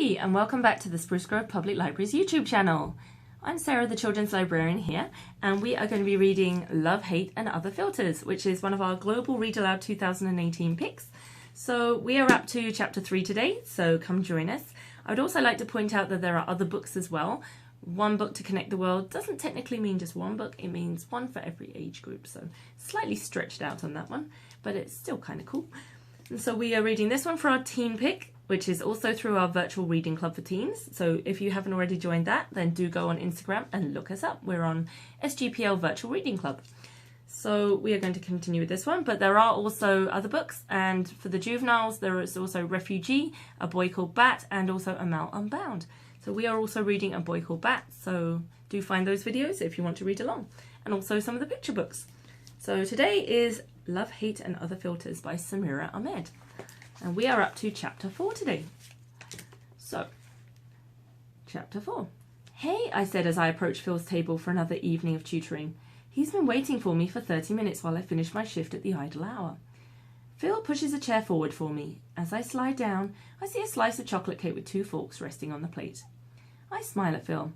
Hey, and welcome back to the Spruce Grove Public Library's YouTube channel. I'm Sarah, the Children's Librarian here, and we are going to be reading Love, Hate and Other Filters, which is one of our Global Read Aloud 2018 picks. So we are up to chapter 3 today, so come join us. I would also like to point out that there are other books as well. One book to connect the world doesn't technically mean just one book, it means one for every age group, so slightly stretched out on that one, but it's still kind of cool. And so we are reading this one for our teen pick, which is also through our virtual reading club for teens. So if you haven't already joined that, then do go on Instagram and look us up. We're on SGPL Virtual Reading Club. So we are going to continue with this one, but there are also other books. And for the juveniles, there is also Refugee, A Boy Called Bat, and also A Mal Unbound. So we are also reading A Boy Called Bat. So do find those videos if you want to read along. And also some of the picture books. So today is Love, Hate and Other Filters by Samira Ahmed. And we are up to chapter 4 today. So, chapter 4. Hey, I said as I approached Phil's table for another evening of tutoring. He's been waiting for me for 30 minutes while I finish my shift at the idle hour. Phil pushes a chair forward for me. As I slide down, I see a slice of chocolate cake with 2 forks resting on the plate. I smile at Phil.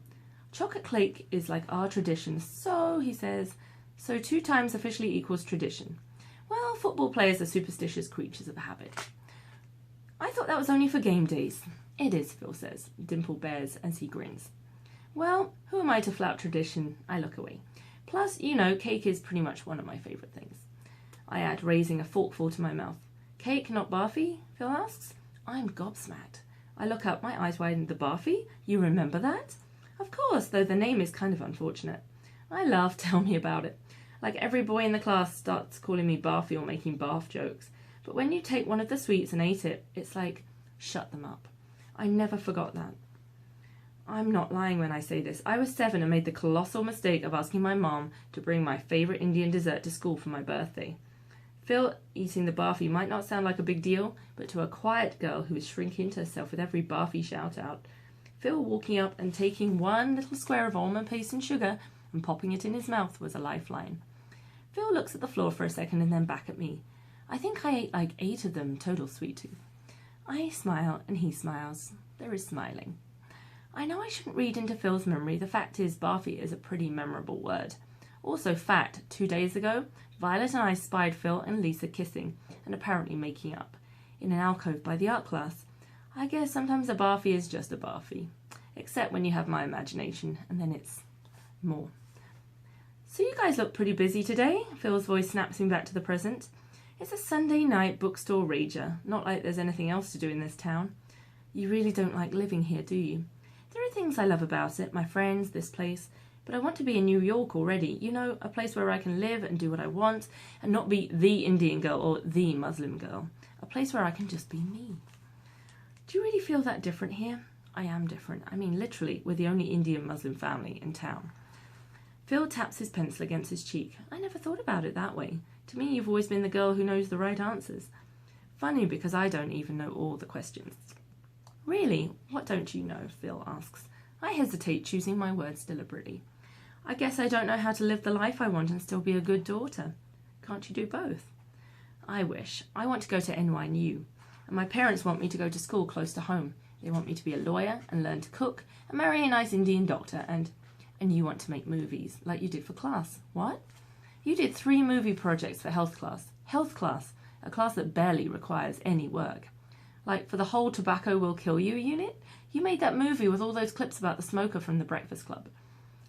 Chocolate cake is like our tradition, so, he says, so 2 times officially equals tradition. Well, football players are superstitious creatures of habit. I thought that was only for game days. It is, Phil says, dimple bears as he grins. Well, who am I to flout tradition? I look away. Plus, you know, cake is pretty much one of my favourite things. I add, raising a forkful to my mouth. Cake, not barfy? Phil asks. I'm gobsmacked. I look up, my eyes widen. The barfy? You remember that? Of course, though the name is kind of unfortunate. I laugh, tell me about it. Like every boy in the class starts calling me barfy or making barf jokes. But when you take one of the sweets and ate it, it's like, shut them up. I never forgot that. I'm not lying when I say this. I was 7 and made the colossal mistake of asking my mom to bring my favourite Indian dessert to school for my birthday. Phil eating the barfy might not sound like a big deal, but to a quiet girl who is shrinking to herself with every barfy shout out, Phil walking up and taking one little square of almond paste and sugar and popping it in his mouth was a lifeline. Phil looks at the floor for a second and then back at me. I think I ate like 8 of them, total sweet tooth. I smile and he smiles. There is smiling. I know I shouldn't read into Phil's memory. The fact is, barfy is a pretty memorable word. Also fact, 2 days ago, Violet and I spied Phil and Lisa kissing and apparently making up in an alcove by the art class. I guess sometimes a barfy is just a barfy, except when you have my imagination and then it's more. So you guys look pretty busy today. Phil's voice snaps me back to the present. It's a Sunday night bookstore rager, not like there's anything else to do in this town. You really don't like living here, do you? There are things I love about it, my friends, this place, but I want to be in New York already. You know, a place where I can live and do what I want and not be the Indian girl or the Muslim girl. A place where I can just be me. Do you really feel that different here? I am different. I mean, literally, we're the only Indian Muslim family in town. Phil taps his pencil against his cheek. I never thought about it that way. To me, you've always been the girl who knows the right answers. Funny, because I don't even know all the questions. Really? What don't you know? Phil asks. I hesitate, choosing my words deliberately. I guess I don't know how to live the life I want and still be a good daughter. Can't you do both? I wish. I want to go to NYU, and my parents want me to go to school close to home. They want me to be a lawyer and learn to cook and marry a nice Indian doctor, and you want to make movies, like you did for class. What? You did 3 movie projects for health class. Health class, a class that barely requires any work. Like for the whole Tobacco Will Kill You unit, you made that movie with all those clips about the smoker from The Breakfast Club.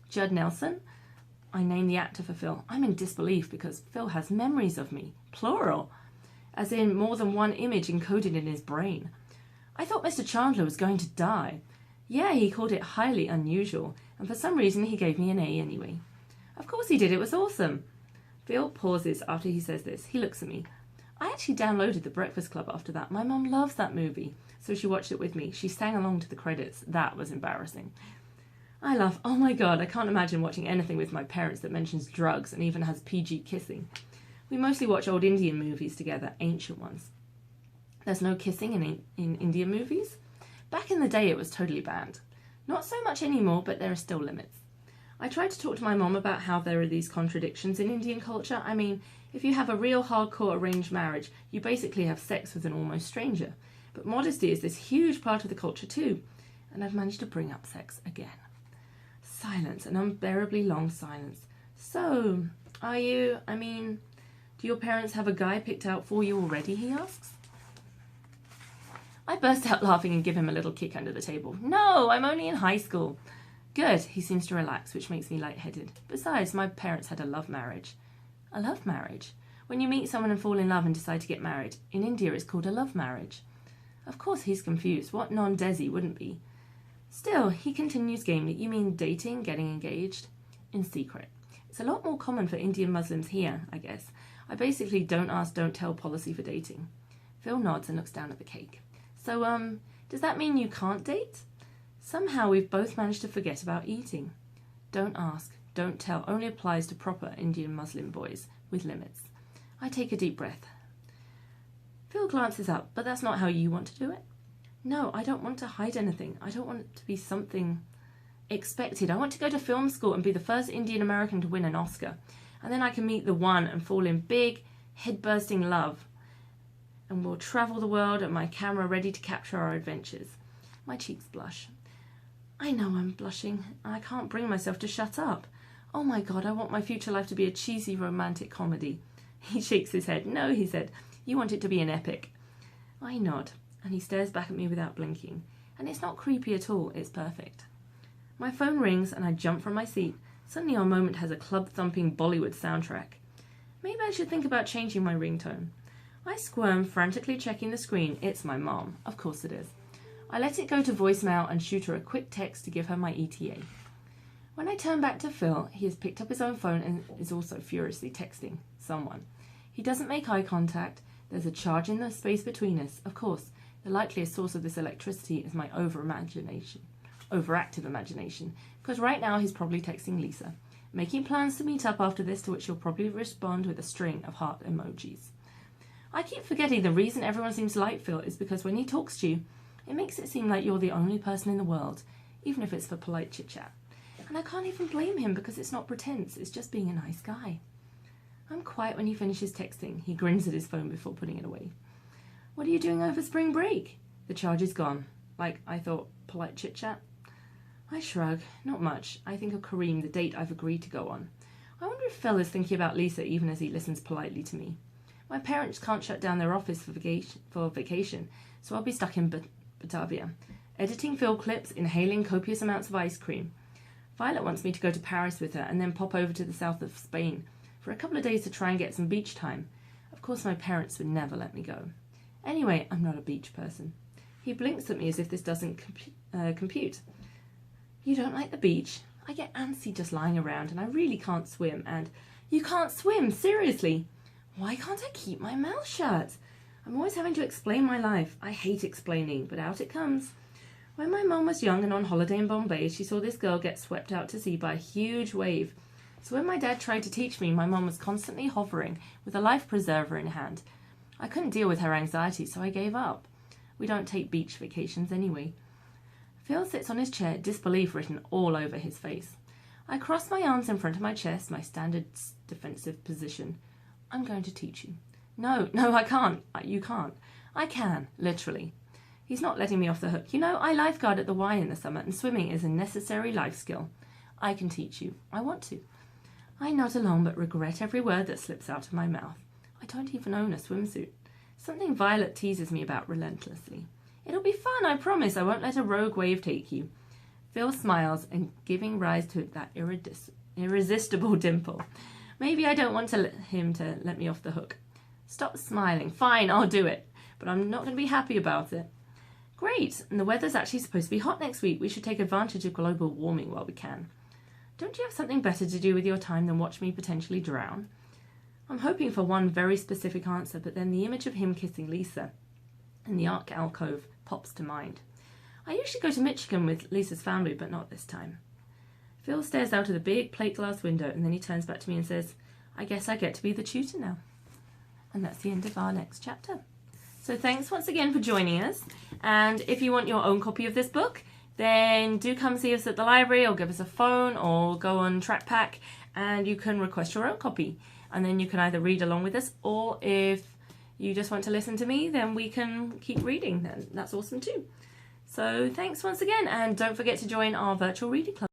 Judd Nelson? I named the actor for Phil. I'm in disbelief because Phil has memories of me, plural, as in more than one image encoded in his brain. I thought Mr. Chandler was going to die. Yeah, he called it highly unusual, and for some reason he gave me an A anyway. Of course he did, it was awesome. Phil pauses after he says this. He looks at me. I actually downloaded The Breakfast Club after that. My mum loves that movie, so she watched it with me. She sang along to the credits. That was embarrassing. I laugh. Oh my god, I can't imagine watching anything with my parents that mentions drugs and even has PG kissing. We mostly watch old Indian movies together, ancient ones. There's no kissing in Indian movies? Back in the day it was totally banned. Not so much anymore, but there are still limits. I tried to talk to my mom about how there are these contradictions in Indian culture. I mean, if you have a real hardcore arranged marriage, you basically have sex with an almost stranger. But modesty is this huge part of the culture too, and I've managed to bring up sex again. Silence, an unbearably long silence. So, do your parents have a guy picked out for you already, he asks. I burst out laughing and give him a little kick under the table. No, I'm only in high school. Good, he seems to relax, which makes me lightheaded. Besides, my parents had a love marriage. A love marriage? When you meet someone and fall in love and decide to get married. In India, it's called a love marriage. Of course he's confused. What non-Desi wouldn't be? Still, he continues gamely. You mean dating, getting engaged? In secret. It's a lot more common for Indian Muslims here, I guess. I basically don't ask, don't tell policy for dating. Phil nods and looks down at the cake. So, does that mean you can't date? Somehow we've both managed to forget about eating. Don't ask, don't tell only applies to proper Indian Muslim boys with limits. I take a deep breath. Phil glances up, but that's not how you want to do it. No, I don't want to hide anything. I don't want it to be something expected. I want to go to film school and be the first Indian American to win an Oscar. And then I can meet the one and fall in big, head-bursting love. And we'll travel the world and my camera ready to capture our adventures. My cheeks blush. I know I'm blushing. I can't bring myself to shut up. Oh my God, I want my future life to be a cheesy romantic comedy. He shakes his head. No, he said, you want it to be an epic. I nod, and he stares back at me without blinking. And it's not creepy at all, it's perfect. My phone rings and I jump from my seat. Suddenly our moment has a club-thumping Bollywood soundtrack. Maybe I should think about changing my ringtone. I squirm, frantically checking the screen. It's my mom. Of course it is. I let it go to voicemail and shoot her a quick text to give her my ETA. When I turn back to Phil, he has picked up his own phone and is also furiously texting someone. He doesn't make eye contact. There's a charge in the space between us. Of course, the likeliest source of this electricity is my overactive imagination, because right now he's probably texting Lisa, making plans to meet up after this, to which she'll probably respond with a string of heart emojis. I keep forgetting the reason everyone seems to like Phil is because when he talks to you, it makes it seem like you're the only person in the world, even if it's for polite chit-chat. And I can't even blame him because it's not pretense, it's just being a nice guy. I'm quiet when he finishes texting. He grins at his phone before putting it away. What are you doing over spring break? The charge is gone. Like, I thought, polite chit-chat? I shrug. Not much. I think of Kareem, the date I've agreed to go on. I wonder if Phil is thinking about Lisa even as he listens politely to me. My parents can't shut down their office for vacation, so I'll be stuck in Batavia, editing Phil clips, inhaling copious amounts of ice cream. Violet wants me to go to Paris with her and then pop over to the south of Spain for a couple of days to try and get some beach time. Of course, my parents would never let me go. Anyway, I'm not a beach person. He blinks at me as if this doesn't compute. You don't like the beach? I get antsy just lying around and I really can't swim. And you can't swim? Seriously? Why can't I keep my mouth shut? I'm always having to explain my life. I hate explaining, but out it comes. When my mum was young and on holiday in Bombay, she saw this girl get swept out to sea by a huge wave. So when my dad tried to teach me, my mum was constantly hovering with a life preserver in hand. I couldn't deal with her anxiety, so I gave up. We don't take beach vacations anyway. Phil sits on his chair, disbelief written all over his face. I cross my arms in front of my chest, my standard defensive position. I'm going to teach you. No, I can't. You can't. I can, literally. He's not letting me off the hook. You know, I lifeguard at the Y in the summer, and swimming is a necessary life skill. I can teach you. I want to. I nod along, but regret every word that slips out of my mouth. I don't even own a swimsuit. Something Violet teases me about relentlessly. It'll be fun, I promise. I won't let a rogue wave take you. Phil smiles, and giving rise to that irresistible dimple. Maybe I don't want him to let me off the hook. Stop smiling. Fine, I'll do it. But I'm not going to be happy about it. Great, and the weather's actually supposed to be hot next week. We should take advantage of global warming while we can. Don't you have something better to do with your time than watch me potentially drown? I'm hoping for one very specific answer, but then the image of him kissing Lisa in the Ark alcove pops to mind. I usually go to Michigan with Lisa's family, but not this time. Phil stares out of the big plate glass window, and then he turns back to me and says, I guess I get to be the tutor now. And that's the end of our next chapter. So thanks once again for joining us. And if you want your own copy of this book, then do come see us at the library or give us a phone or go on TrackPack and you can request your own copy. And then you can either read along with us, or if you just want to listen to me, then we can keep reading. Then that's awesome too. So thanks once again, and don't forget to join our virtual reading club.